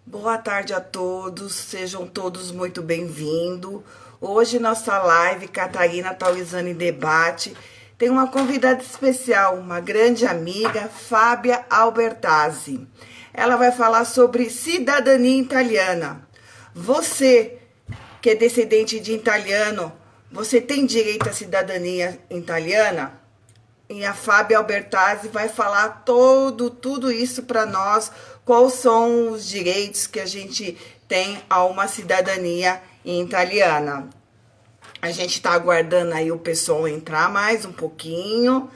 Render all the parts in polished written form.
Boa tarde a todos, sejam todos muito bem-vindos. Hoje nossa live Catarina Tauizani Debate tem uma convidada especial, uma grande amiga, Fábia Albertazzi. Ela vai falar sobre cidadania italiana. Você que é descendente de italiano, você tem direito à cidadania italiana? E a Fábia Albertazzi vai falar tudo isso para nós, quais são os direitos que a gente tem a uma cidadania italiana. A gente está aguardando aí o pessoal entrar mais um pouquinho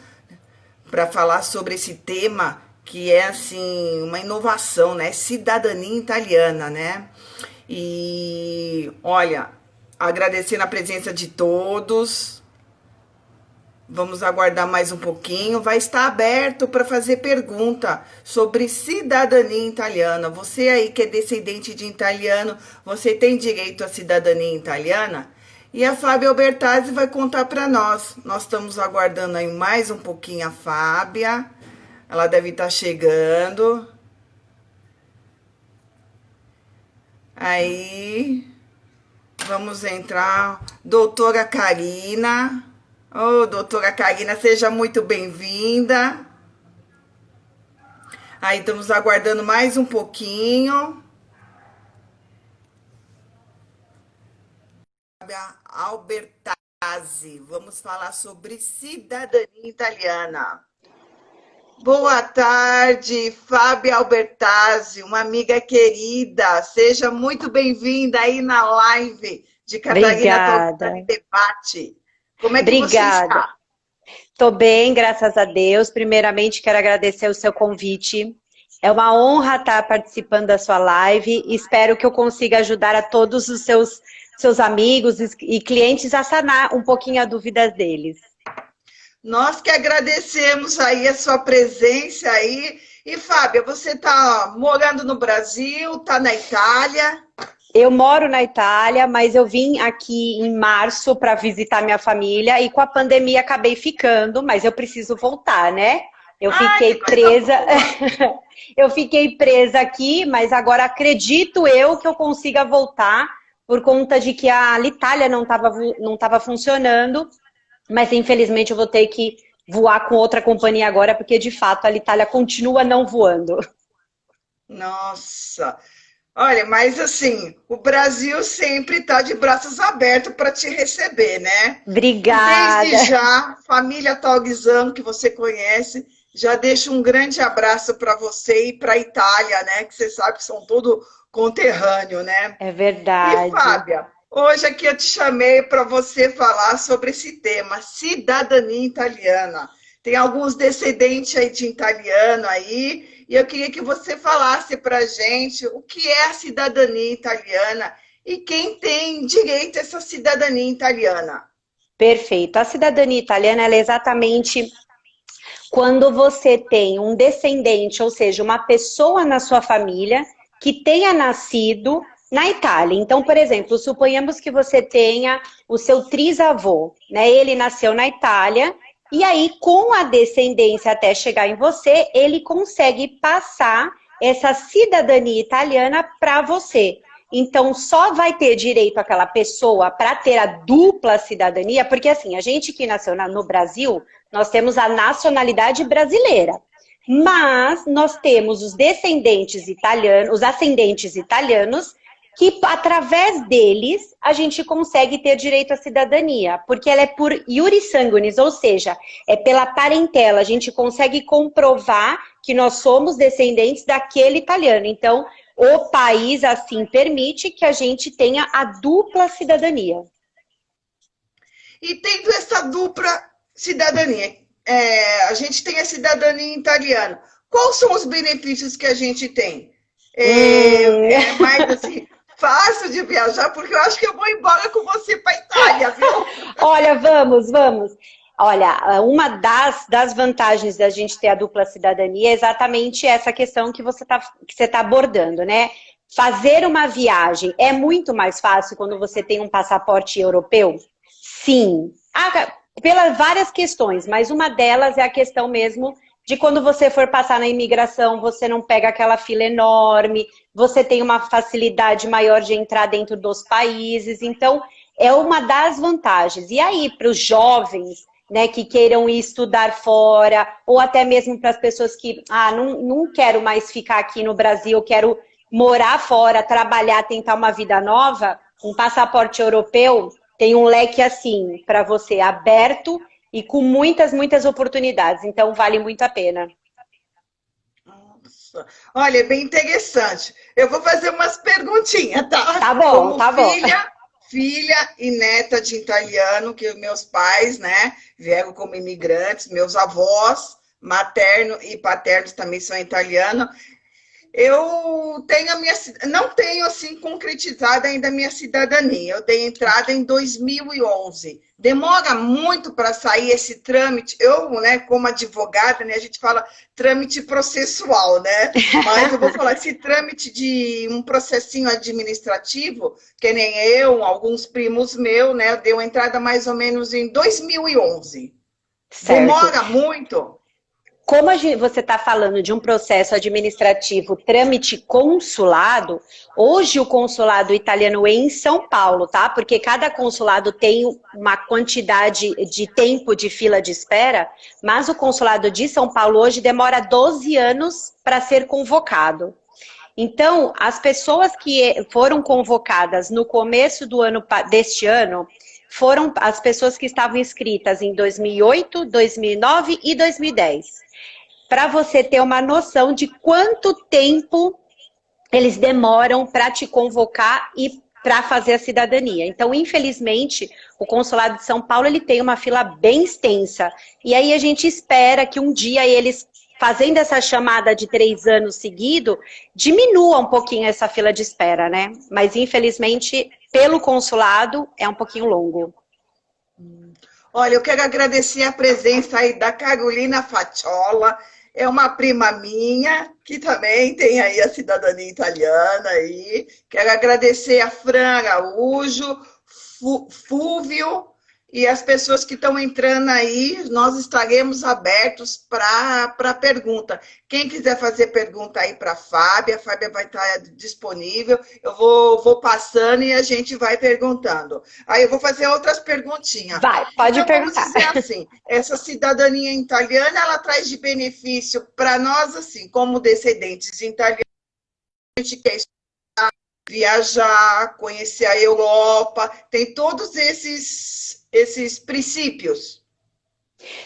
para falar sobre esse tema que é assim uma inovação, né? Cidadania italiana, né? E olha, agradecendo a presença de todos. Vamos aguardar mais um pouquinho. Vai estar aberto para fazer pergunta sobre cidadania italiana. Você aí que é descendente de italiano, você tem direito à cidadania italiana? E a Fábia Albertazzi vai contar para nós. Nós estamos aguardando aí mais um pouquinho a Fábia. Ela deve estar chegando. Aí, vamos entrar. Doutora Karina. Ô, doutora Karina, seja muito bem-vinda. Aí, estamos aguardando mais um pouquinho. Albertazzi, vamos falar sobre cidadania italiana. Boa tarde, Fábia Albertazzi, uma amiga querida. Seja muito bem-vinda aí na live de Catarina Obrigada. Tolentani Debate. Como é que você Obrigada. está? Tô bem, graças a Deus. Primeiramente, quero agradecer o seu convite. É uma honra estar participando da sua live. Espero que eu consiga ajudar a todos os seus amigos e clientes a sanar um pouquinho a dúvidas deles. Nós que agradecemos aí a sua presença aí. E, Fábia, você está morando no Brasil, está na Itália? Eu moro na Itália, mas eu vim aqui em março para visitar minha família e com a pandemia acabei ficando, mas eu preciso voltar, né? Eu Ai, fiquei que coisa presa, boa! eu fiquei presa aqui, mas agora acredito eu que eu consiga voltar por conta de que a Itália não tava funcionando, mas infelizmente eu vou ter que voar com outra companhia agora, porque de fato a Itália continua não voando. Nossa! Olha, mas assim, o Brasil sempre está de braços abertos para te receber, né? E desde Obrigada. já, família Talguizano, que você conhece, já deixo um grande abraço para você e para a Itália, né? Que você sabe que são todo conterrâneo, né? É E verdade. Fábia, hoje aqui eu te chamei para você falar sobre esse tema, cidadania italiana. Tem alguns descendentes aí de italiano aí, e eu queria que você falasse para a gente o que é a cidadania italiana e quem tem direito a essa cidadania italiana. Perfeito. A cidadania italiana ela é exatamente quando você tem um descendente, ou seja, uma pessoa na sua família que tenha nascido na Itália. Então, por exemplo, suponhamos que você tenha o seu trisavô, né? Ele nasceu na Itália e aí, com a descendência até chegar em você, ele consegue passar essa cidadania italiana para você. Então, só vai ter direito aquela pessoa para ter a dupla cidadania, porque assim, a gente que nasceu no Brasil, nós temos a nacionalidade brasileira. Mas nós temos os descendentes italianos, os ascendentes italianos, que através deles a gente consegue ter direito à cidadania, porque ela é por iuris sanguinis, ou seja, é pela parentela, a gente consegue comprovar que nós somos descendentes daquele italiano. Então, o país assim permite que a gente tenha a dupla cidadania. E tendo essa dupla cidadania, a gente tem a cidadania italiana. Quais são os benefícios que a gente tem? Hum, É mais assim, fácil de viajar, porque eu acho que eu vou embora com você para a Itália, viu? Olha, vamos. Olha, uma das vantagens da gente ter a dupla cidadania é exatamente essa questão que você tá abordando, né? Fazer uma viagem é muito mais fácil quando você tem um passaporte europeu? Sim. Pelas várias questões, mas uma delas é a questão mesmo de quando você for passar na imigração, você não pega aquela fila enorme, você tem uma facilidade maior de entrar dentro dos países. Então, é uma das vantagens. E aí, para os jovens, né, que queiram ir estudar fora, ou até mesmo para as pessoas que, não quero mais ficar aqui no Brasil, quero morar fora, trabalhar, tentar uma vida nova, um passaporte europeu tem um leque assim, para você, aberto e com muitas, muitas oportunidades. Então, vale muito a pena. Nossa. Olha, é bem interessante. Eu vou fazer umas perguntinhas, tá? Tá bom, Como tá bom. filha e neta de italiano, que meus pais, né, vieram como imigrantes, meus avós, materno e paternos também são italianos. Eu tenho não tenho assim concretizado ainda a minha cidadania. Eu dei entrada em 2011. Demora muito para sair esse trâmite. Eu, né, como advogada, né, a gente fala trâmite processual, né? Mas eu vou falar esse trâmite de um processinho administrativo, que nem eu, alguns primos meus, né, deu entrada mais ou menos em 2011. Certo. Demora muito? Como você está falando de um processo administrativo trâmite consulado, hoje o consulado italiano é em São Paulo, tá? Porque cada consulado tem uma quantidade de tempo de fila de espera, mas o consulado de São Paulo hoje demora 12 anos para ser convocado. Então, as pessoas que foram convocadas no começo do ano deste ano foram as pessoas que estavam inscritas em 2008, 2009 e 2010. Para você ter uma noção de quanto tempo eles demoram para te convocar e para fazer a cidadania. Então, infelizmente, o Consulado de São Paulo ele tem uma fila bem extensa. E aí a gente espera que um dia eles, fazendo essa chamada de 3 anos seguido, diminua um pouquinho essa fila de espera, né? Mas, infelizmente, pelo consulado, é um pouquinho longo. Olha, eu quero agradecer a presença aí da Carolina Faciola, é uma prima minha, que também tem aí a cidadania italiana aí. Quero agradecer a Fran Araújo, Fúvio e as pessoas que estão entrando aí. Nós estaremos abertos para pergunta. Quem quiser fazer pergunta aí para a Fábia vai estar disponível. Eu vou passando e a gente vai perguntando. Aí eu vou fazer outras perguntinhas. Vai, pode Então, vamos perguntar. dizer assim, essa cidadania italiana, ela traz de benefício para nós, assim, como descendentes de italianos, a gente quer viajar, conhecer a Europa, tem todos esses princípios.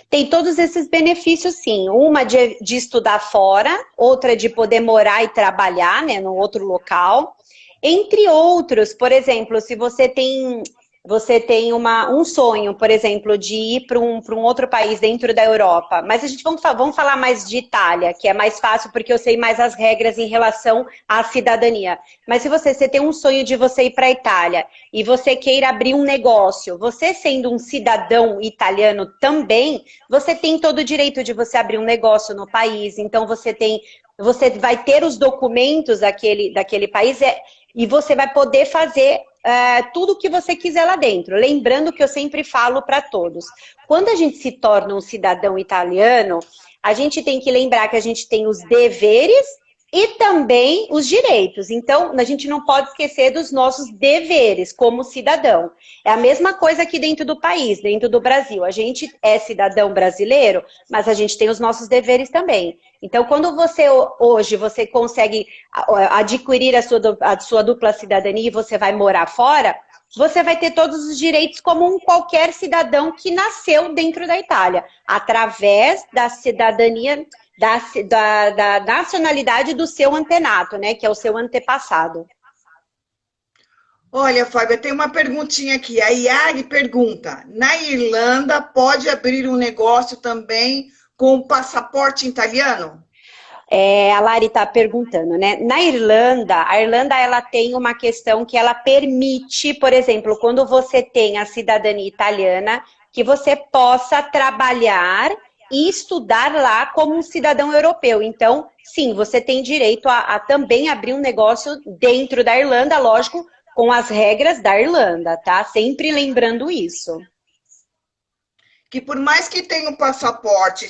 Tem todos esses benefícios, sim. Uma de estudar fora, outra de poder morar e trabalhar, né, num outro local. Entre outros, por exemplo, se você tem um sonho, por exemplo, de ir para um outro país dentro da Europa, mas a gente vamos falar mais de Itália, que é mais fácil porque eu sei mais as regras em relação à cidadania. Mas se você tem um sonho de você ir para a Itália e você queira abrir um negócio, você sendo um cidadão italiano também, você tem todo o direito de você abrir um negócio no país. Então você vai ter os documentos daquele país e você vai poder fazer tudo o que você quiser lá dentro. Lembrando que eu sempre falo para todos, quando a gente se torna um cidadão italiano, a gente tem que lembrar que a gente tem os deveres e também os direitos. Então, a gente não pode esquecer dos nossos deveres como cidadão. É a mesma coisa aqui dentro do país, dentro do Brasil. A gente é cidadão brasileiro, mas a gente tem os nossos deveres também. Então, quando hoje você consegue adquirir a sua dupla cidadania e você vai morar fora, você vai ter todos os direitos como qualquer cidadão que nasceu dentro da Itália, através da cidadania, da nacionalidade do seu antenato, né, que é o seu antepassado. Olha, Fábio, tem uma perguntinha aqui. A Yari pergunta, na Irlanda pode abrir um negócio também com passaporte italiano? A Lari está perguntando, né? Na Irlanda, a Irlanda ela tem uma questão que ela permite, por exemplo, quando você tem a cidadania italiana, que você possa trabalhar e estudar lá como um cidadão europeu. Então, sim, você tem direito a também abrir um negócio dentro da Irlanda, lógico, com as regras da Irlanda, tá? Sempre lembrando isso. que por mais que tenha o passaporte,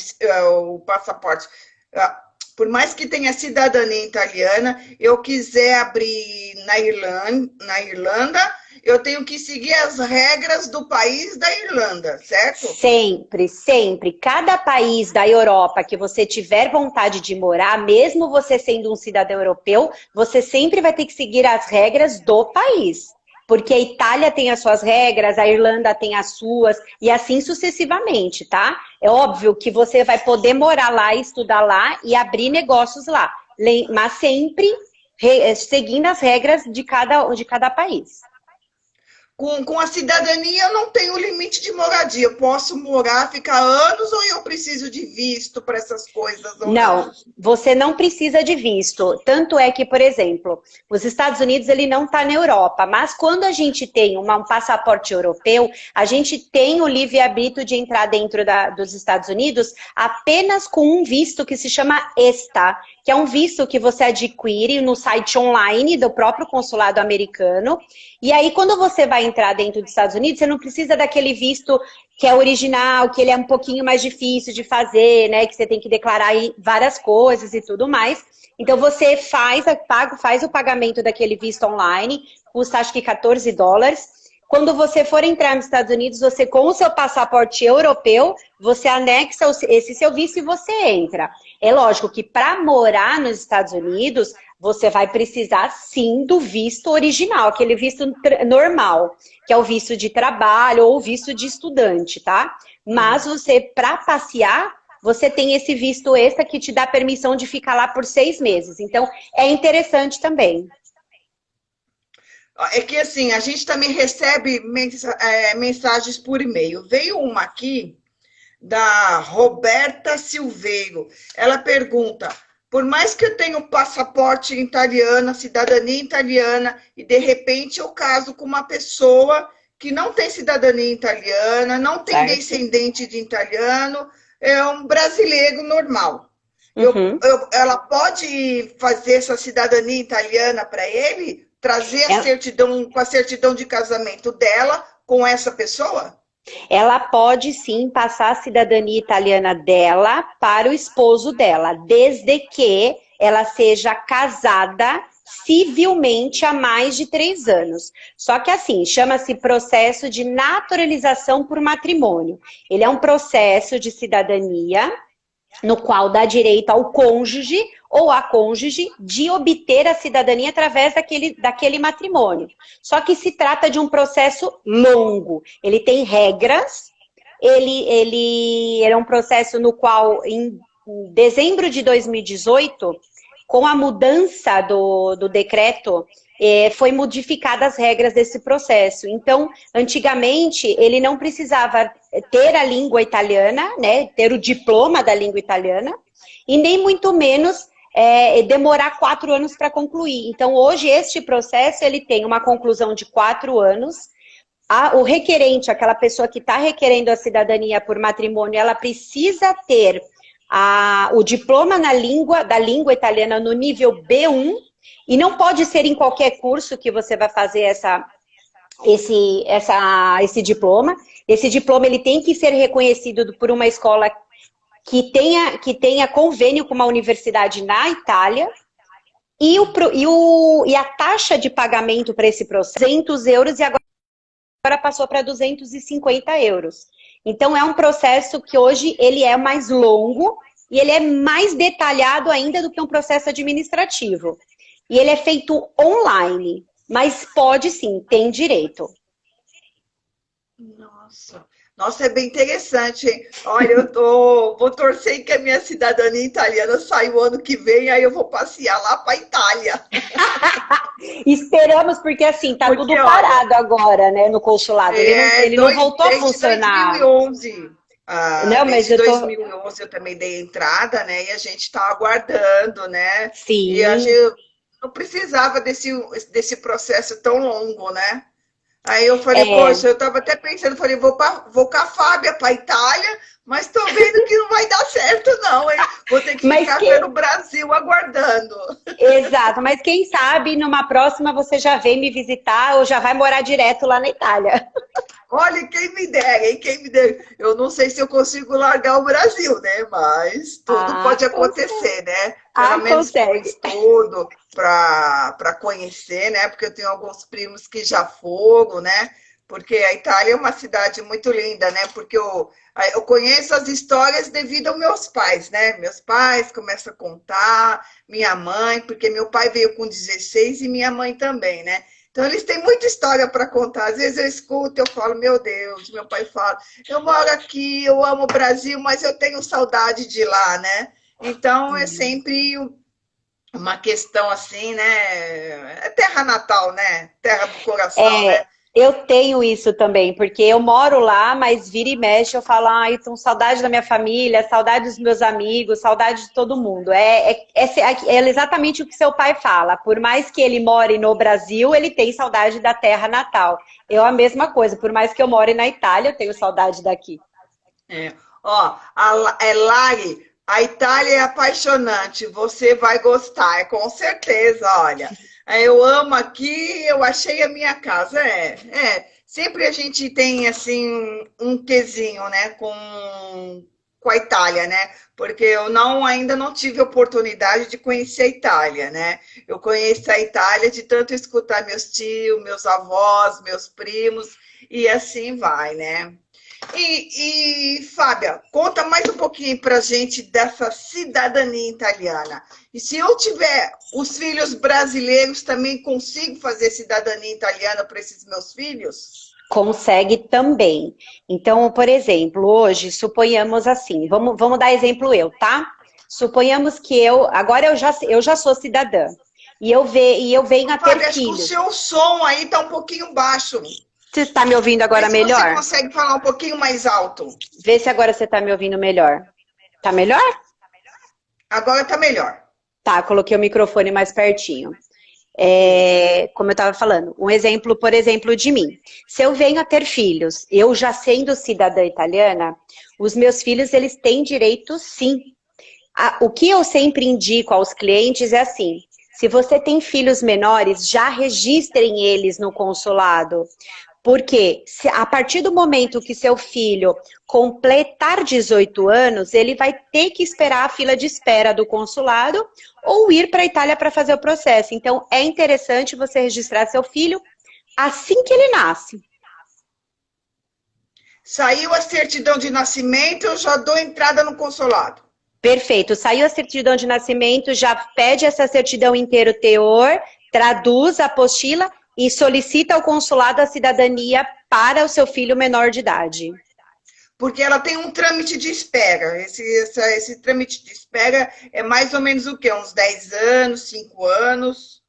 por mais que tenha cidadania italiana, eu quiser abrir na Irlanda, eu tenho que seguir as regras do país da Irlanda, certo? Sempre, sempre. Cada país da Europa que você tiver vontade de morar, mesmo você sendo um cidadão europeu, você sempre vai ter que seguir as regras do país. Porque a Itália tem as suas regras, a Irlanda tem as suas, e assim sucessivamente, tá? É óbvio que você vai poder morar lá, estudar lá e abrir negócios lá, mas sempre seguindo as regras de cada país. Com a cidadania, eu não tenho limite de moradia. Eu posso morar, ficar anos, ou eu preciso de visto para essas coisas? Ou Não, você não precisa de visto. Tanto é que, por exemplo, os Estados Unidos ele não está na Europa, mas quando a gente tem um passaporte europeu, a gente tem o livre-arbítrio de entrar dentro dos Estados Unidos apenas com um visto que se chama ESTA, que é um visto que você adquire no site online do próprio consulado americano. E aí, quando você vai entrar dentro dos Estados Unidos, você não precisa daquele visto que é original, que ele é um pouquinho mais difícil de fazer, né? Que você tem que declarar aí várias coisas e tudo mais. Então, você faz o pagamento daquele visto online, custa acho que $14. Quando você for entrar nos Estados Unidos, você com o seu passaporte europeu, você anexa esse seu visto e você entra. É lógico que para morar nos Estados Unidos, você vai precisar sim do visto original, aquele visto normal, que é o visto de trabalho ou o visto de estudante, tá? Mas você, para passear, você tem esse visto extra que te dá permissão de ficar lá por 6 meses. Então, é interessante também. É que assim, a gente também recebe mensagens por e-mail. Veio uma aqui da Roberta Silveiro. Ela pergunta: por mais que eu tenha um passaporte italiano, cidadania italiana, e de repente eu caso com uma pessoa que não tem cidadania italiana, não tem descendente de italiano, é um brasileiro normal. Uhum. Ela pode fazer essa cidadania italiana para ele? Trazer a certidão, com a certidão de casamento dela com essa pessoa? Ela pode sim passar a cidadania italiana dela para o esposo dela, desde que ela seja casada civilmente há mais de 3 anos. Só que assim, chama-se processo de naturalização por matrimônio. Ele é um processo de cidadania no qual dá direito ao cônjuge ou à cônjuge de obter a cidadania através daquele matrimônio. Só que se trata de um processo longo. Ele tem regras, ele é um processo no qual, em dezembro de 2018, com a mudança do decreto, foi modificadas as regras desse processo. Então, antigamente, ele não precisava ter a língua italiana, né, ter o diploma da língua italiana, e nem muito menos demorar 4 anos para concluir. Então, hoje, este processo, ele tem uma conclusão de 4 anos. O requerente, aquela pessoa que está requerendo a cidadania por matrimônio, ela precisa ter o diploma da língua italiana no nível B1, e não pode ser em qualquer curso que você vai fazer esse diploma. Esse diploma ele tem que ser reconhecido por uma escola que tenha convênio com uma universidade na Itália. E a taxa de pagamento para esse processo é €200 e agora passou para €250. Então, é um processo que hoje ele é mais longo e ele é mais detalhado ainda do que um processo administrativo. E ele é feito online, mas pode sim, tem direito. Nossa, é bem interessante, hein? Olha, vou torcer que a minha cidadania italiana saia o ano que vem, aí eu vou passear lá para a Itália. Esperamos, porque assim, tá tudo parado agora, né, no consulado. Ele não voltou a funcionar. Desde 2011. Não, mas desde 2011 eu também dei entrada, né? E a gente está aguardando, né? Sim. E a gente não precisava desse processo tão longo, né? Aí eu falei, poxa, eu estava até pensando, falei, vou com a Fábia para a Itália, mas estou vendo que não vai dar certo não, hein? Vou ter que ficar pelo Brasil aguardando. Exato, mas quem sabe numa próxima você já vem me visitar ou já vai morar direto lá na Itália. Olha, quem me dera, hein? Quem me dera. Eu não sei se eu consigo largar o Brasil, né? Mas tudo pode Consegue. acontecer, né? Pelo Ah, menos para o consegue. estudo, para conhecer, né? Porque eu tenho alguns primos que já foram, né? Porque a Itália é uma cidade muito linda, né? Porque eu conheço as histórias devido aos meus pais, né? Meus pais começam a contar, minha mãe, porque meu pai veio com 16 e minha mãe também, né? Então, eles têm muita história para contar. Às vezes eu escuto, eu falo, meu Deus, meu pai fala, eu moro aqui, eu amo o Brasil, mas eu tenho saudade de lá, né? Então, é sempre uma questão assim, né? É terra natal, né? Terra do coração, É, né? eu tenho isso também, porque eu moro lá, mas vira e mexe eu falo, ai, tô com saudade da minha família, saudade dos meus amigos, saudade de todo mundo. É exatamente o que seu pai fala. Por mais que ele more no Brasil, ele tem saudade da terra natal. Eu a mesma coisa, por mais que eu more na Itália, eu tenho saudade daqui. É. Ó, Lari, a Itália é apaixonante, você vai gostar, com certeza, olha. Eu amo aqui, eu achei a minha casa. Sempre a gente tem, assim, um quesinho, né, com a Itália, né? Porque eu ainda não tive oportunidade de conhecer a Itália, né? Eu conheço a Itália de tanto escutar meus tios, meus avós, meus primos, e assim vai, né? Fábia, conta mais um pouquinho para a gente dessa cidadania italiana. E se eu tiver os filhos brasileiros, também consigo fazer cidadania italiana para esses meus filhos? Consegue também. Então, por exemplo, hoje, suponhamos assim, vamos dar exemplo eu, tá? Suponhamos que agora eu já sou cidadã, e eu venho Ô, a ter Fábia, acho que o filhos. seu som aí está um pouquinho baixo. Você está me ouvindo Vê agora se você melhor? consegue falar um pouquinho mais alto. Vê se agora você está me ouvindo melhor. Tá melhor? Agora está melhor. Tá, coloquei o microfone mais pertinho. Isso. Como eu estava falando, um exemplo, por exemplo, de mim. Se eu venho a ter filhos, eu já sendo cidadã italiana, os meus filhos, eles têm direito, sim. O que eu sempre indico aos clientes é assim, se você tem filhos menores, já registrem eles no consulado. Porque a partir do momento que seu filho completar 18 anos, ele vai ter que esperar a fila de espera do consulado ou ir para a Itália para fazer o processo. Então, é interessante você registrar seu filho assim que ele nasce. Saiu a certidão de nascimento, eu já dou entrada no consulado. Perfeito. Saiu a certidão de nascimento, já pede essa certidão inteiro teor, traduz a apostila e solicita ao consulado a cidadania para o seu filho menor de idade. Porque ela tem um trâmite de espera. Esse trâmite de espera é mais ou menos o quê? Uns 10 anos, 5 anos?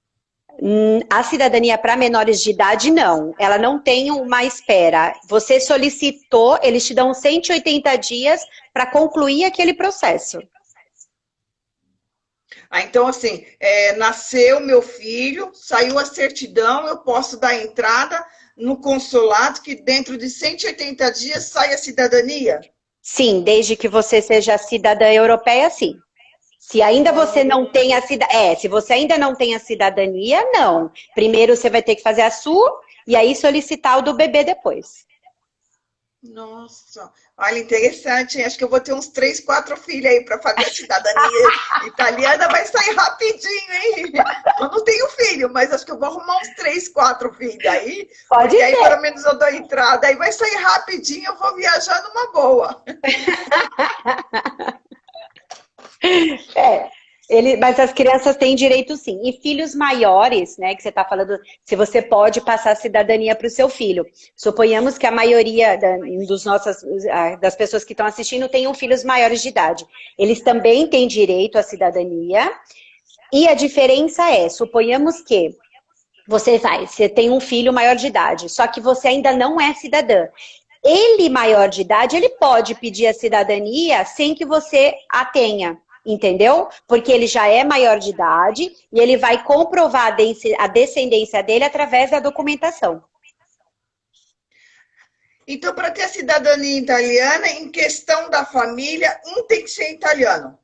A cidadania para menores de idade, não. Ela não tem uma espera. Você solicitou, eles te dão 180 dias para concluir aquele processo. Então, assim, nasceu meu filho, saiu a certidão, eu posso dar entrada no consulado, que dentro de 180 dias sai a cidadania? Sim, desde que você seja cidadã europeia, sim. Se ainda você não tem a se você ainda não tem a cidadania, não. Primeiro você vai ter que fazer a sua e aí solicitar o do bebê depois. Nossa, olha, interessante, hein? Acho que eu vou ter uns 3, 4 filhos aí para fazer a cidadania italiana, vai sair rapidinho, hein? Eu não tenho filho, mas acho que eu vou arrumar uns 3, 4 filhos aí, Pode porque aí ser. pelo menos eu dou entrada, aí vai sair rapidinho, eu vou viajar numa boa. Mas as crianças têm direito sim. E filhos maiores, né, que você está falando, se você pode passar a cidadania para o seu filho. Suponhamos que a maioria das pessoas que estão assistindo tenham filhos maiores de idade. Eles também têm direito à cidadania. E a diferença é, suponhamos que você tem um filho maior de idade, só que você ainda não é cidadã. Ele, maior de idade, ele pode pedir a cidadania sem que você a tenha. Entendeu? Porque ele já é maior de idade e ele vai comprovar a descendência dele através da documentação. Então, para ter a cidadania italiana, em questão da família, tem que ser italiano.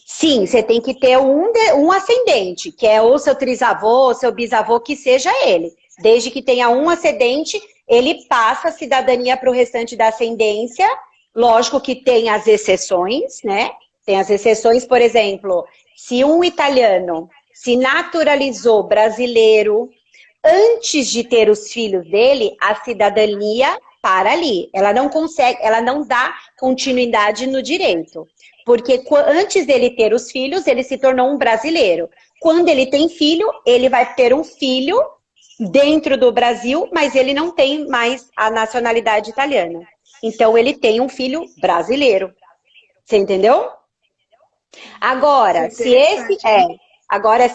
Sim, você tem que ter um ascendente, que é ou seu trisavô, ou seu bisavô, que seja ele. Desde que tenha um ascendente, ele passa a cidadania para o restante da ascendência. Lógico que tem as exceções, né? Tem as exceções, por exemplo, se um italiano se naturalizou brasileiro antes de ter os filhos dele, a cidadania para ali. Ela não consegue, ela não dá continuidade no direito. Porque antes dele ter os filhos, ele se tornou um brasileiro. Quando ele tem filho, ele vai ter um filho dentro do Brasil, mas ele não tem mais a nacionalidade italiana. Então, ele tem um filho brasileiro. Você entendeu? Agora, se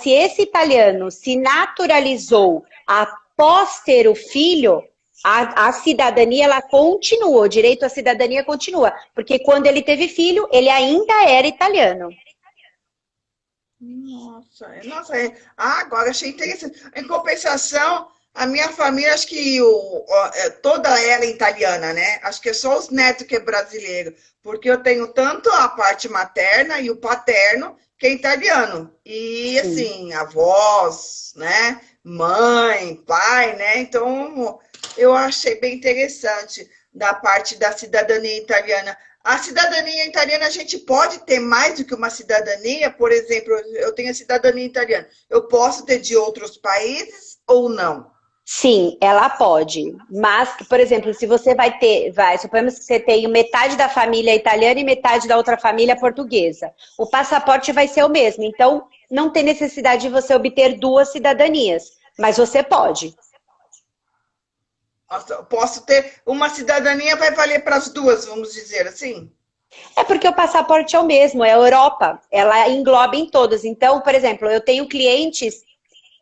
esse italiano se naturalizou após ter o filho, a cidadania, ela continua, o direito à cidadania continua. Porque quando ele teve filho, ele ainda era italiano. Nossa, agora achei interessante. Em compensação, a minha família, acho que toda ela é italiana, né? Acho que é só os netos que é brasileiro, porque eu tenho tanto a parte materna e o paterno, que é italiano. E, assim, avós, né? Mãe, pai, né? Então, eu achei bem interessante da parte da cidadania italiana. A cidadania italiana, a gente pode ter mais do que uma cidadania? Por exemplo, eu tenho a cidadania italiana. Eu posso ter de outros países ou não? Sim, ela pode. Mas, por exemplo, se você suponhamos que você tem metade da família italiana e metade da outra família portuguesa. O passaporte vai ser o mesmo. Então, não tem necessidade de você obter duas cidadanias. Mas você pode. Nossa, posso ter uma cidadania, vai valer para as duas, vamos dizer assim? É porque o passaporte é o mesmo, é a Europa. Ela engloba em todos. Então, por exemplo, eu tenho clientes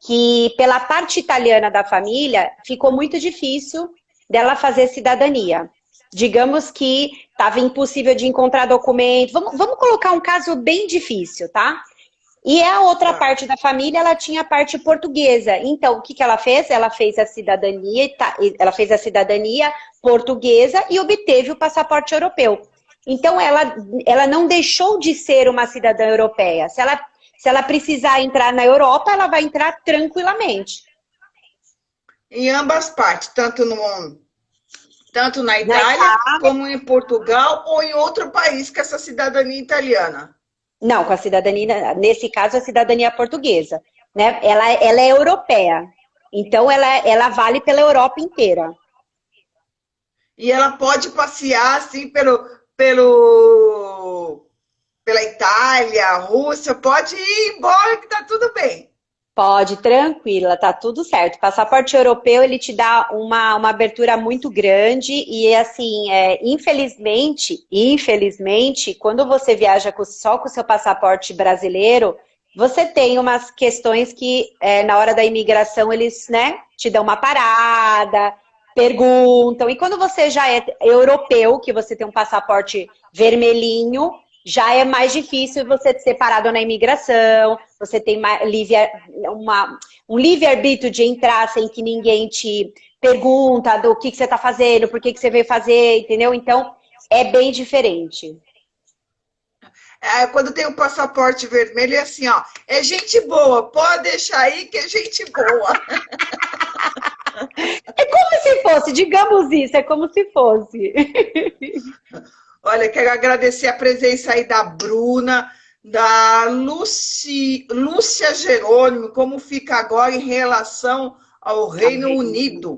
que, pela parte italiana da família, ficou muito difícil dela fazer cidadania. Digamos que estava impossível de encontrar documento. Vamos colocar um caso bem difícil, tá? E a outra parte da família, ela tinha a parte portuguesa. Então, o que ela fez? Ela fez a cidadania portuguesa e obteve o passaporte europeu. Então, ela não deixou de ser uma cidadã europeia. Se ela precisar entrar na Europa, ela vai entrar tranquilamente. Em ambas partes, tanto na Itália, como em Portugal ou em outro país com essa cidadania italiana. Não, com a cidadania, nesse caso, a cidadania portuguesa. Né? Ela é europeia. Então, ela vale pela Europa inteira. E ela pode passear, assim, pela Itália, Rússia, pode ir embora que tá tudo bem. Pode, tranquila, tá tudo certo. O passaporte europeu, ele te dá uma abertura muito grande e, assim, infelizmente, quando você viaja só com o seu passaporte brasileiro, você tem umas questões que, na hora da imigração, eles, né, te dão uma parada, perguntam. E quando você já é europeu, que você tem um passaporte vermelhinho, já é mais difícil você ser parado na imigração, você tem um livre-arbítrio de entrar sem que ninguém te pergunta do que você está fazendo, por que você veio fazer, entendeu? Então, é bem diferente. Quando tem o passaporte vermelho, é assim, ó, é gente boa, pode deixar aí que é gente boa. É como se fosse, digamos isso, é como se fosse. Olha, quero agradecer a presença aí da Bruna, da Lúcia Jerônimo, como fica agora em relação ao Reino Unido.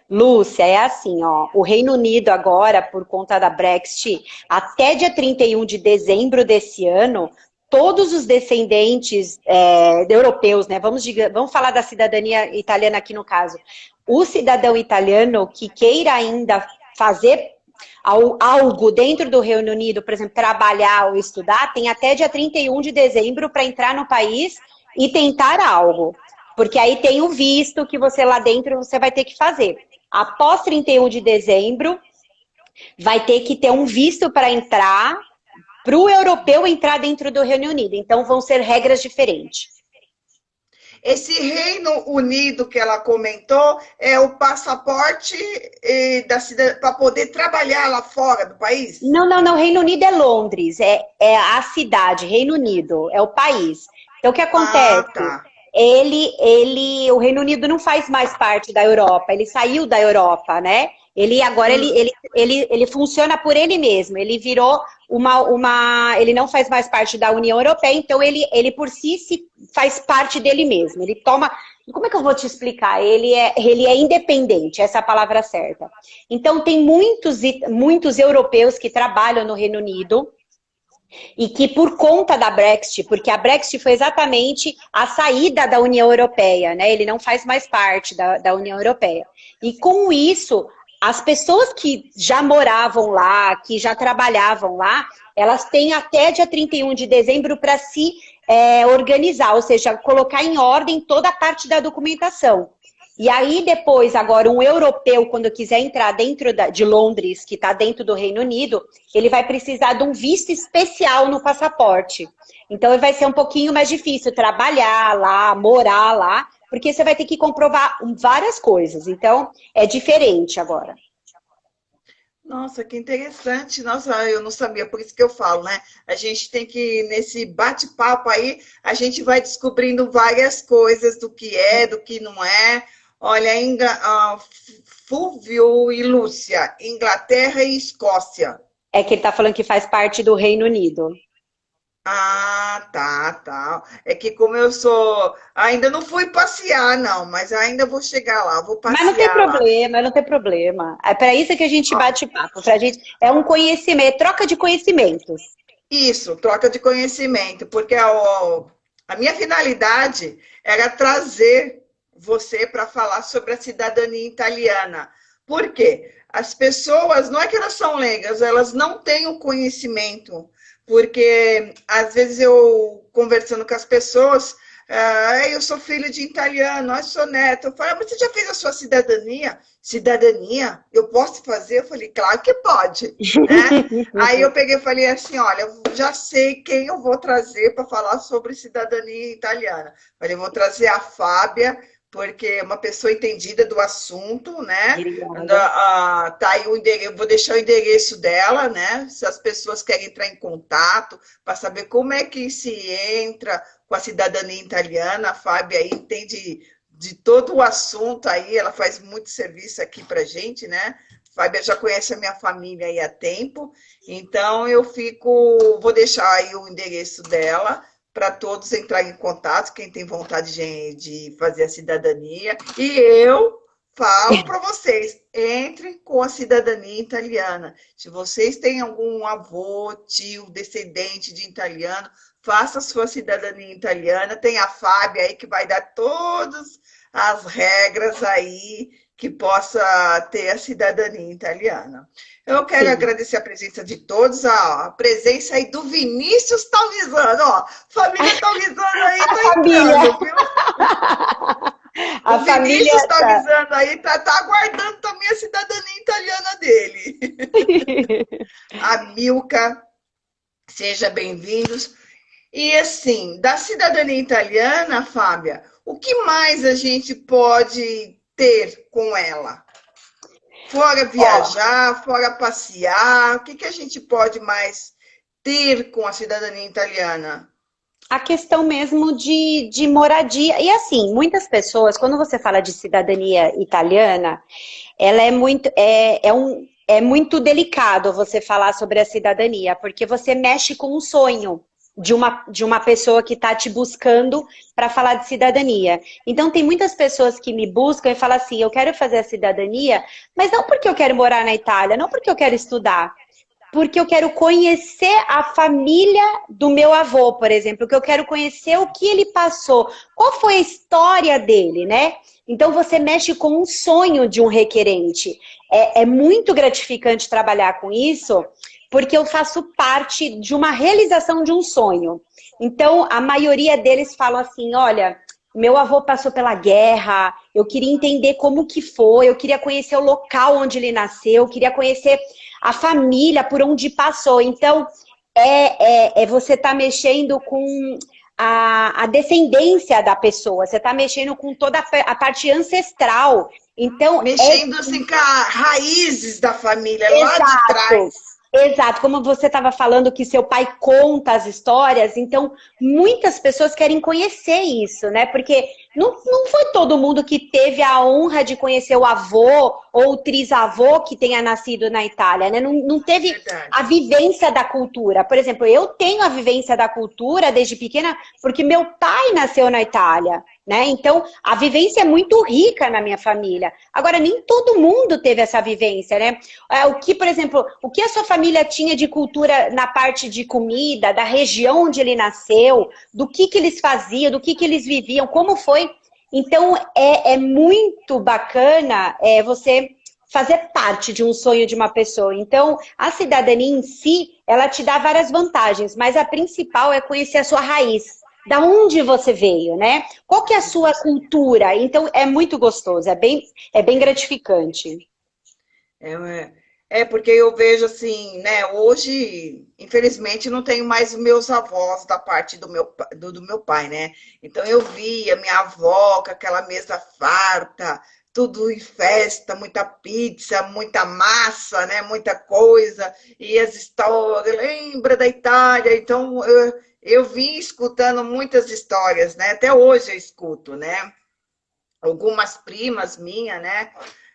Lúcia, é assim, ó, o Reino Unido agora, por conta da Brexit, até dia 31 de dezembro desse ano, todos os descendentes europeus, né, vamos falar da cidadania italiana aqui no caso, o cidadão italiano que queira ainda fazer algo dentro do Reino Unido, por exemplo, trabalhar ou estudar, tem até dia 31 de dezembro para entrar no país e tentar algo. Porque aí tem o visto que você lá dentro você vai ter que fazer. Após 31 de dezembro, vai ter que ter um visto para entrar, para o europeu entrar dentro do Reino Unido. Então, vão ser regras diferentes. Esse Reino Unido que ela comentou é o passaporte da cidade para poder trabalhar lá fora do país? Não, Reino Unido é Londres, é a cidade, Reino Unido, é o país. Então, o que acontece? o Reino Unido não faz mais parte da Europa, ele saiu da Europa, né? Ele agora ele funciona por ele mesmo. Ele virou ele não faz mais parte da União Europeia, então ele por si se faz parte dele mesmo. Ele toma, como é que eu vou te explicar? Ele é independente, essa é a palavra certa. Então tem muitos europeus que trabalham no Reino Unido e que por conta da Brexit, porque a Brexit foi exatamente a saída da União Europeia, né? Ele não faz mais parte da União Europeia. E com isso, as pessoas que já moravam lá, que já trabalhavam lá, elas têm até dia 31 de dezembro para se organizar, ou seja, colocar em ordem toda a parte da documentação. E aí depois, agora, um europeu, quando quiser entrar dentro de Londres, que está dentro do Reino Unido, ele vai precisar de um visto especial no passaporte. Então vai ser um pouquinho mais difícil trabalhar lá, morar lá, porque você vai ter que comprovar várias coisas. Então, é diferente agora. Nossa, que interessante. Nossa, eu não sabia, por isso que eu falo, né? A gente tem que, nesse bate-papo aí, a gente vai descobrindo várias coisas do que é, do que não é. Olha, Fúvio e Lúcia, Inglaterra e Escócia. É que ele está falando que faz parte do Reino Unido. Ah, tá. É que como eu sou... Ainda não fui passear, não, mas ainda vou chegar lá, vou passear Mas não tem lá. problema, não tem problema. É para isso que a gente bate papo. Pra gente, é um conhecimento, troca de conhecimentos. Isso, troca de conhecimento, porque a minha finalidade era trazer você para falar sobre a cidadania italiana. Por quê? As pessoas, não é que elas são leigas, elas não têm o conhecimento, porque às vezes eu, conversando com as pessoas, eu sou filho de italiano, eu sou neto, eu falo, mas você já fez a sua cidadania? Cidadania? Eu posso fazer? Eu falei, claro que pode, né? Aí eu peguei e falei assim, olha, eu já sei quem eu vou trazer para falar sobre cidadania italiana. Falei, eu vou trazer a Fábia, porque é uma pessoa entendida do assunto, né? Tá aí o endereço, vou deixar o endereço dela, né? Se as pessoas querem entrar em contato para saber como é que se entra com a cidadania italiana, a Fábia aí entende de todo o assunto aí, ela faz muito serviço aqui para gente, né? A Fábia já conhece a minha família aí há tempo, então vou deixar aí o endereço dela para todos entrarem em contato, quem tem vontade de fazer a cidadania. E eu falo para vocês, entrem com a cidadania italiana. Se vocês têm algum avô, tio, descendente de italiano, faça a sua cidadania italiana. Tem a Fábia aí que vai dar todas as regras aí que possa ter a cidadania italiana. Eu quero agradecer a presença de todos, a presença aí do Vinícius Talvisano, ó, família Talvisano aí tá entrando, viu? A o família Vinícius Talvisano aí tá aguardando também a cidadania italiana dele. A Milka, seja bem-vindos. E assim, da cidadania italiana, Fábia, o que mais a gente pode ter com ela? Fora viajar, fora passear, o que a gente pode mais ter com a cidadania italiana? A questão mesmo de moradia. E assim, muitas pessoas, quando você fala de cidadania italiana, ela é muito delicado você falar sobre a cidadania, porque você mexe com um sonho de uma pessoa que está te buscando para falar de cidadania. Então, tem muitas pessoas que me buscam e falam assim, eu quero fazer a cidadania, mas não porque eu quero morar na Itália, não porque eu quero estudar, porque eu quero conhecer a família do meu avô, por exemplo, que eu quero conhecer o que ele passou, qual foi a história dele, né? Então, você mexe com um sonho de um requerente. É muito gratificante trabalhar com isso, porque eu faço parte de uma realização de um sonho. Então, a maioria deles falam assim, olha, meu avô passou pela guerra, eu queria entender como que foi, eu queria conhecer o local onde ele nasceu, eu queria conhecer a família por onde passou. Então, você tá mexendo com a descendência da pessoa, você tá mexendo com toda a parte ancestral. Então, mexendo assim com as raízes da família, exato, lá de trás. Exato, como você estava falando que seu pai conta as histórias, então muitas pessoas querem conhecer isso, né? Porque não foi todo mundo que teve a honra de conhecer o avô ou o trisavô que tenha nascido na Itália, né? Não teve a Verdade. vivência da cultura. Por exemplo, eu tenho a vivência da cultura desde pequena porque meu pai nasceu na Itália, né? Então a vivência é muito rica na minha família. Agora, nem todo mundo teve essa vivência, né? O que, por exemplo, o que a sua família tinha de cultura na parte de comida, da região onde ele nasceu, do que eles faziam, do que eles viviam, como foi. Então, é muito bacana você fazer parte de um sonho de uma pessoa. Então, a cidadania em si, ela te dá várias vantagens, mas a principal é conhecer a sua raiz. Da onde você veio, né? Qual que é a sua cultura? Então, é muito gostoso, é bem gratificante. É, porque eu vejo assim, né? Hoje, infelizmente, não tenho mais meus avós da parte do meu pai, né? Então eu via minha avó com aquela mesa farta, tudo em festa, muita pizza, muita massa, né? Muita coisa, e as histórias, lembra da Itália? Então eu vim escutando muitas histórias, né? Até hoje eu escuto, né? Algumas primas minhas, né?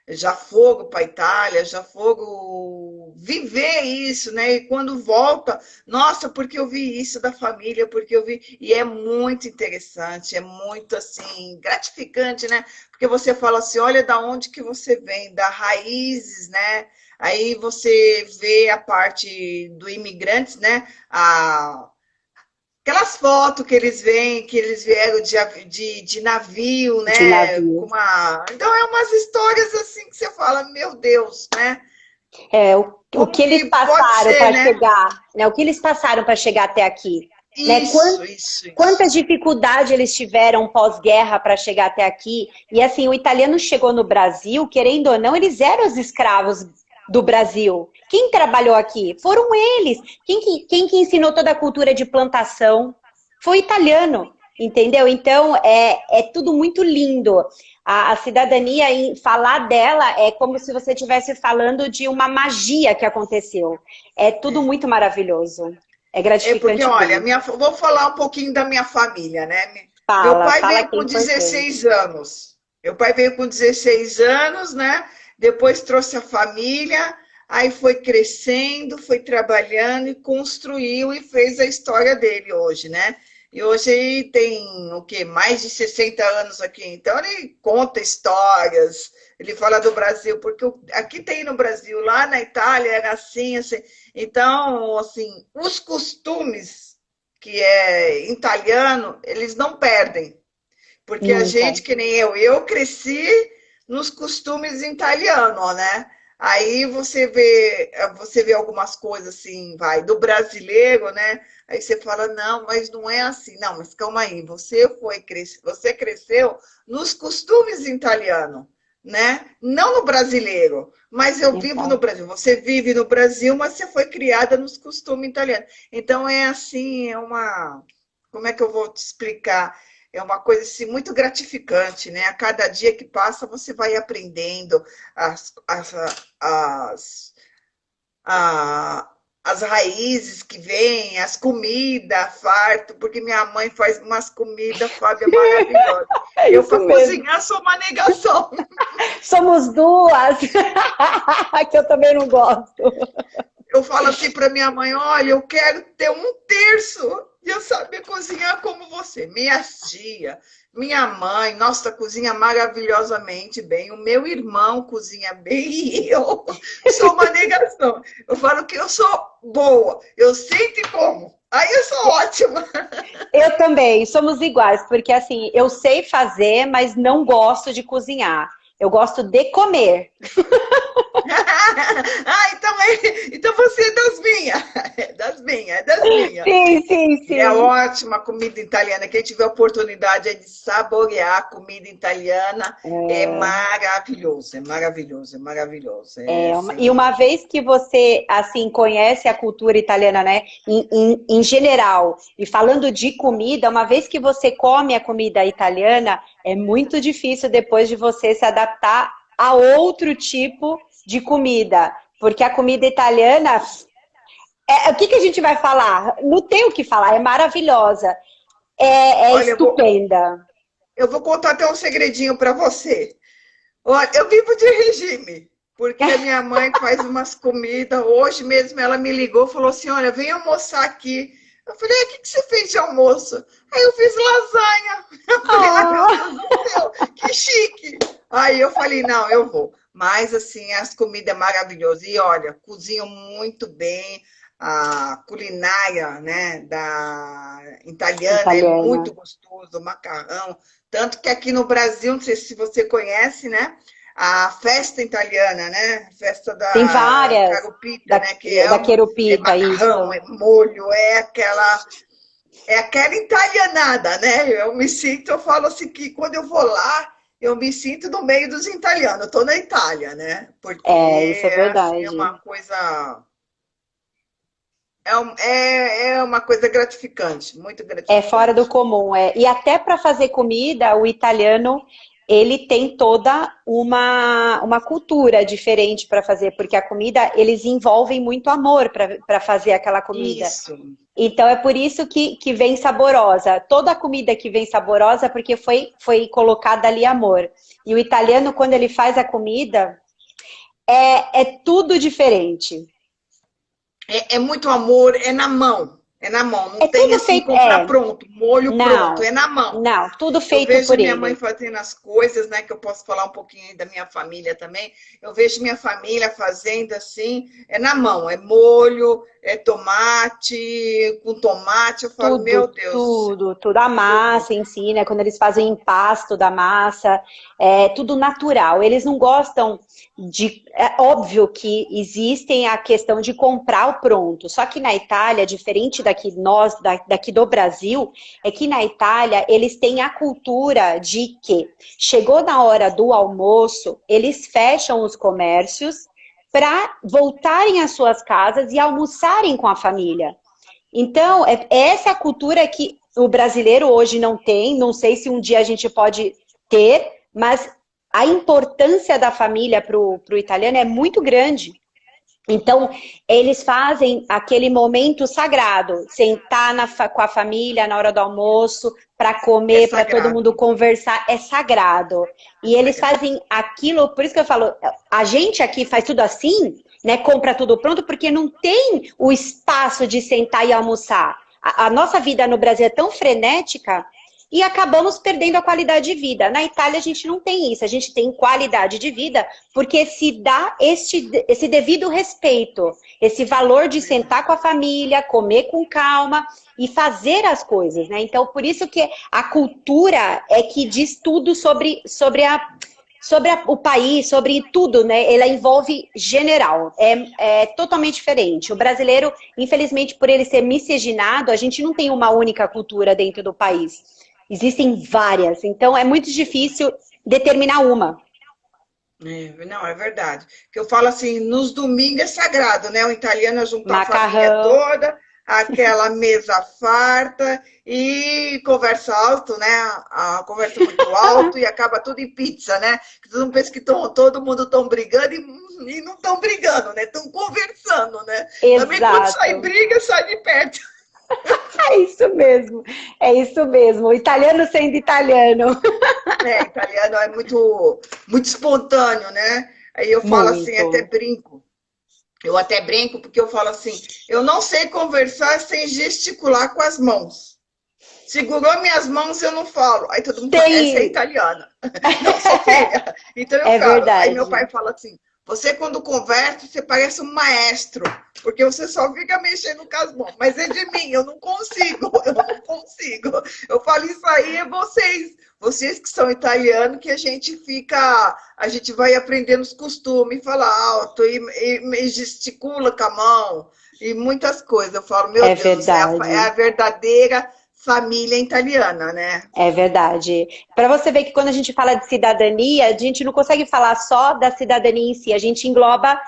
Já foram para a Itália, já foram viver isso, né? E quando volta, nossa, porque eu vi isso da família, porque eu vi. E é muito interessante, é muito assim, gratificante, né? Porque você fala assim, olha da onde que você vem, das raízes, né? Aí você vê a parte do imigrantes, né? Aquelas fotos que eles veem, que eles vieram de navio, De né? navio. Então, é umas histórias assim que você fala, meu Deus, né? O que Como eles que pode passaram ser, para né? chegar, né? O que eles passaram para chegar até aqui, né? Isso. Quantas dificuldades eles tiveram pós-guerra para chegar até aqui? E assim, o italiano chegou no Brasil, querendo ou não, eles eram os escravos do Brasil. Quem trabalhou aqui? Foram eles. Quem que ensinou toda a cultura de plantação? Foi italiano, entendeu? Então, é tudo muito lindo. A cidadania, em falar dela, é como se você estivesse falando de uma magia que aconteceu. É tudo É, muito maravilhoso. É é porque, gratificante olha, mesmo. vou falar um pouquinho da minha família, né? Meu Fala, pai fala veio que é com importante. 16 anos. Meu pai veio com 16 anos, né? Depois trouxe a família, aí foi crescendo, foi trabalhando e construiu e fez a história dele hoje, né? E hoje ele tem o quê? Mais de 60 anos aqui. Então ele conta histórias, ele fala do Brasil, porque aqui tem no Brasil, lá na Itália era assim, assim. Então, assim, os costumes que é italiano, eles não perdem. Porque a Nunca. gente, que nem eu cresci nos costumes italianos, né? Aí você vê algumas coisas assim, vai, do brasileiro, né? Aí você fala, não, mas não é assim. Não, mas calma aí, você cresceu nos costumes italianos, né? Não no brasileiro, mas eu vivo no Exato. Brasil. Você vive no Brasil, mas você foi criada nos costumes italianos. Então é assim, como é que eu vou te explicar? É uma coisa assim, muito gratificante, né? A cada dia que passa, você vai aprendendo as, as, as, a- as raízes que vêm, as comidas, farto, porque minha mãe faz umas comidas, Fábia, maravilhosas. É Eu, isso para mesmo. cozinhar, sou uma negação. Somos duas, que eu também não gosto. Eu falo assim para minha mãe: olha, eu quero ter um terço de eu saber cozinhar como você. Minha tia, minha mãe, nossa, cozinha maravilhosamente bem. O meu irmão cozinha bem e eu sou uma negação. Eu falo que eu sou boa, eu sei que como. Aí eu sou ótima. Eu também, somos iguais, porque assim, eu sei fazer, mas não gosto de cozinhar. Eu gosto de comer. Ah, então você é das minhas. É das minhas, é das minhas. Sim, sim, E é sim. ótima a comida italiana. Quem tiver oportunidade de saborear a comida italiana, é maravilhoso, é maravilhoso, é maravilhoso. É E assim. uma vez que você, assim, conhece a cultura italiana, né, em geral, e falando de comida, uma vez que você come a comida italiana, é muito difícil depois de você se adaptar a outro tipo de comida, porque a comida italiana O que a gente vai falar? Não tem o que falar, é maravilhosa. É Olha, estupenda. eu vou contar até um segredinho para você. Olha, eu vivo de regime, porque a minha mãe faz umas comidas. Hoje mesmo ela me ligou e falou assim: Olha, vem almoçar aqui. Eu falei: O que você fez de almoço? Aí eu fiz lasanha. Eu falei: Ai, meu Oh, Deus do céu, que chique. Aí eu falei: Não, eu vou. Mas, assim, as comidas maravilhosas. E olha, cozinho muito bem. A culinária, né, da italiana é italiana. muito gostoso, o macarrão. Tanto que aqui no Brasil, não sei se você conhece, né? A festa italiana, né? Festa Tem da várias Caropita, da, né? Que é, da é Querupita, macarrão, isso. é molho, é aquela italianada, né? Eu me sinto, eu falo assim que quando eu vou lá, eu me sinto no meio dos italianos. Eu tô na Itália, né? Isso é Porque assim, é verdade. uma coisa, é uma coisa gratificante, muito É fora do gratificante. comum, é. E até para fazer comida, o italiano, ele tem toda uma cultura diferente para fazer, porque a comida, eles envolvem muito amor para fazer aquela comida. Isso. Então é por isso que vem saborosa. Toda comida que vem saborosa, porque foi colocada ali amor. E o italiano, quando ele faz a comida, é tudo diferente. É muito amor, é na mão. É na mão, não É tem tudo assim feito. comprar pronto, molho pronto, Não, é na mão. não, tudo Eu feito vejo por minha mãe ele. fazendo as coisas, né? Que eu posso falar um pouquinho aí da minha família também. Eu vejo minha família fazendo assim, é na mão, é molho, é tomate, com tomate. Eu falo, meu Tudo, Deus do céu, tudo, tudo. A tudo. massa em si, né? Quando eles fazem impasto da massa, é tudo natural. Eles não gostam de. É óbvio que existem a questão de comprar o pronto. Só que na Itália, diferente daqui nós, daqui do Brasil, é que na Itália eles têm a cultura de que chegou na hora do almoço, eles fecham os comércios para voltarem às suas casas e almoçarem com a família. Então, essa é a cultura que o brasileiro hoje não tem, não sei se um dia a gente pode ter, mas a importância da família para o italiano é muito grande. Então, eles fazem aquele momento sagrado, sentar com a família na hora do almoço, para É comer, para todo mundo sagrado, conversar, é sagrado. é E eles sagrado. fazem aquilo, por isso que eu falo, a gente aqui faz tudo assim, né? Compra tudo pronto, porque não tem o espaço de sentar e almoçar. A nossa vida no Brasil é tão frenética e acabamos perdendo a qualidade de vida. Na Itália a gente não tem isso, a gente tem qualidade de vida porque se dá esse devido respeito, esse valor de sentar com a família, comer com calma e fazer as coisas, né? Então, por isso que a cultura é que diz tudo sobre o país, sobre tudo, né? Ela envolve general, é totalmente diferente. O brasileiro, infelizmente, por ele ser miscigenado, a gente não tem uma única cultura dentro do país. Existem várias, então é muito difícil determinar uma. É, não, é verdade. Que eu falo assim, nos domingos é sagrado, né? O italiano é juntar a família Macarrão, toda, aquela mesa farta e conversa alto, né? A conversa muito alto e acaba tudo em pizza, né? Que todo mundo pensa que todo mundo estão brigando e não estão brigando, né? Estão conversando, né? Também quando sai exato. briga, sai de perto. É isso mesmo, é isso mesmo. O italiano sendo italiano. É, italiano é muito espontâneo, né? Aí eu falo assim, até Muito. brinco. Eu até brinco porque eu falo assim, eu não sei conversar sem gesticular com as mãos. Segurou minhas mãos, eu não falo. Aí todo mundo fala, essa é Tem. italiana. Não, sou feia. Então eu É falo. Aí meu pai verdade. fala assim, você quando conversa, você parece um maestro, porque você só fica mexendo com as mãos. Mas é de mim, eu não consigo, eu não consigo. Eu falo, isso aí é vocês que são italianos, que a gente vai aprendendo os costumes, fala alto e gesticula com a mão e muitas coisas. Eu falo, meu É Deus, é a verdade. verdadeira família italiana, né? É verdade. Para você ver que quando a gente fala de cidadania, a gente não consegue falar só da cidadania em si, a gente engloba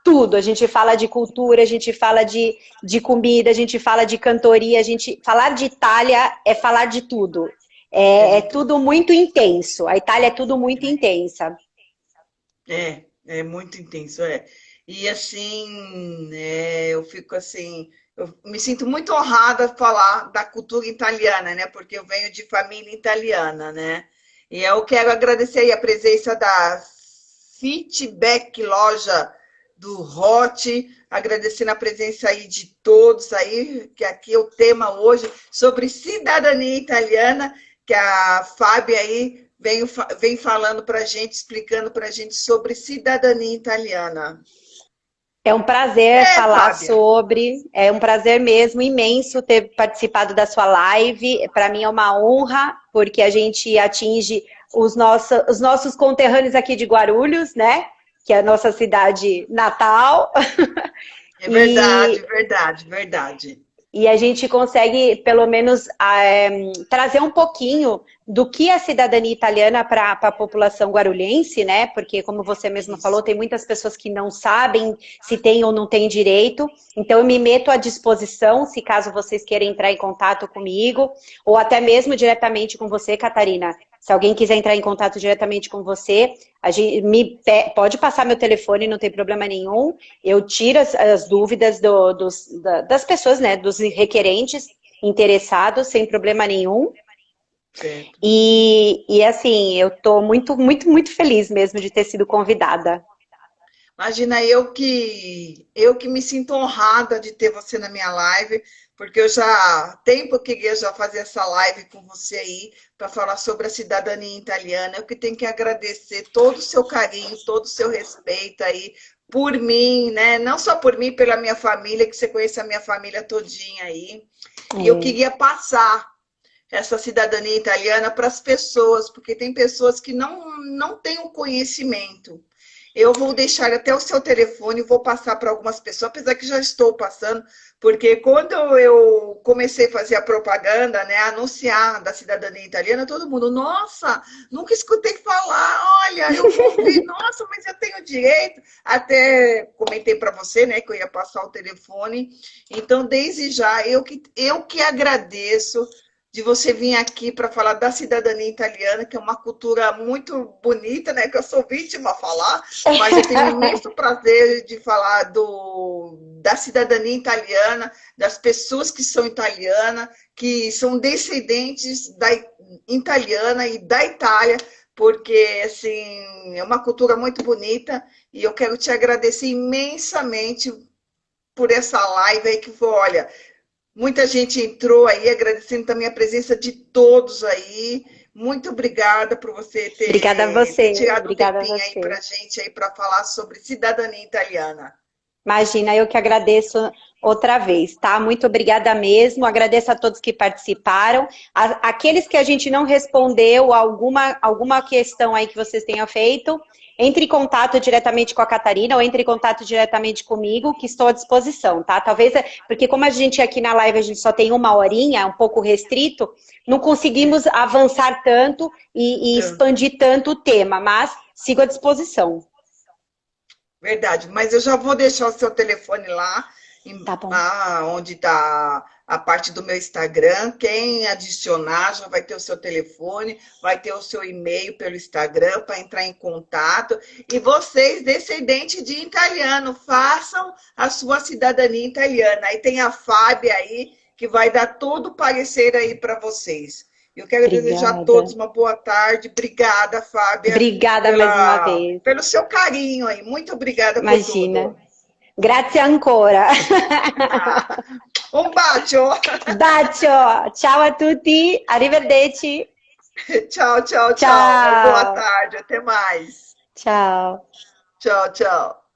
tudo. A gente fala de cultura, a gente fala de comida, a gente fala de cantoria, a gente falar de Itália é falar de tudo. É É muito, tudo muito intenso. A Itália é tudo muito intensa. é muito intenso, é. E assim, eu fico assim, eu me sinto muito honrada de falar da cultura italiana, né? Porque eu venho de família italiana, né? E eu quero agradecer aí a presença da Fitback Loja do Hot, agradecendo a presença aí de todos aí, que aqui é o tema hoje sobre cidadania italiana, que a Fábia aí vem falando para a gente, explicando para a gente sobre cidadania italiana. É um prazer falar Fábia. sobre, é um prazer mesmo imenso ter participado da sua live. Para mim é uma honra, porque a gente atinge os nossos conterrâneos aqui de Guarulhos, né? Que é a nossa cidade natal. É verdade, E verdade, verdade. E a gente consegue, pelo menos, trazer um pouquinho do que é a cidadania italiana para a população guarulhense, né? Porque, como você mesma falou, Isso. tem muitas pessoas que não sabem se tem ou não tem direito. Então, eu me meto à disposição, se caso vocês queiram entrar em contato comigo, ou até mesmo diretamente com você, Catarina. Se alguém quiser entrar em contato diretamente com você, pode passar meu telefone, não tem problema nenhum. Eu tiro as dúvidas das pessoas, né, dos requerentes interessados, sem problema nenhum. Certo. E assim, eu estou muito, muito, muito feliz mesmo de ter sido convidada. Imagina eu que me sinto honrada de ter você na minha live, porque eu já há tempo que queria já fazer essa live com você aí para falar sobre a cidadania italiana. Eu que tenho que agradecer todo o seu carinho, todo o seu respeito aí por mim, né? Não só por mim, pela minha família, que você conhece a minha família todinha aí. E eu É. queria passar essa cidadania italiana para as pessoas, porque tem pessoas que não têm o conhecimento. Eu vou deixar até o seu telefone, vou passar para algumas pessoas, apesar que já estou passando, porque quando eu comecei a fazer a propaganda, né, anunciar da cidadania italiana, todo mundo, nossa, nunca escutei falar, olha, eu vou ver, nossa, mas eu tenho direito. Até comentei para você, né, que eu ia passar o telefone. Então, desde já, eu que agradeço de você vir aqui para falar da cidadania italiana, que é uma cultura muito bonita, né? Que eu sou vítima a falar, mas eu tenho imenso prazer de falar da cidadania italiana, das pessoas que são italianas, que são descendentes da italiana e da Itália, porque assim é uma cultura muito bonita e eu quero te agradecer imensamente por essa live aí que foi, olha, muita gente entrou aí, agradecendo também a presença de todos aí. Muito obrigada por você Obrigada a ter você, tirado um obrigada a tempinho aí para você. a gente aí para falar sobre cidadania italiana. Imagina, eu que agradeço outra vez, tá? Muito obrigada mesmo. Agradeço a todos que participaram. Aqueles que a gente não respondeu, alguma questão aí que vocês tenham feito, entre em contato diretamente com a Catarina ou entre em contato diretamente comigo, que estou à disposição, tá? Talvez, porque como a gente aqui na live a gente só tem uma horinha, um pouco restrito, não conseguimos avançar tanto e Então, expandir tanto o tema, mas sigo à disposição. verdade, mas eu já vou deixar o seu telefone lá, Tá bom. lá onde está a parte do meu Instagram. Quem adicionar já vai ter o seu telefone, vai ter o seu e-mail pelo Instagram para entrar em contato. E vocês, descendentes de italiano, façam a sua cidadania italiana. Aí tem a Fábia aí, que vai dar todo o parecer aí para vocês. Eu quero desejar a Obrigada. todos uma boa tarde. Obrigada, Fábia, Obrigada mais uma vez. pelo seu carinho aí. Muito obrigada por Imagina. tudo. Grazie ancora. Ah, um bacio. Bacio. Ciao a tutti. Arrivederci. Tchau, tchau, tchau. Uma boa Ciao. tarde. Até mais. Ciao. Tchau, tchau.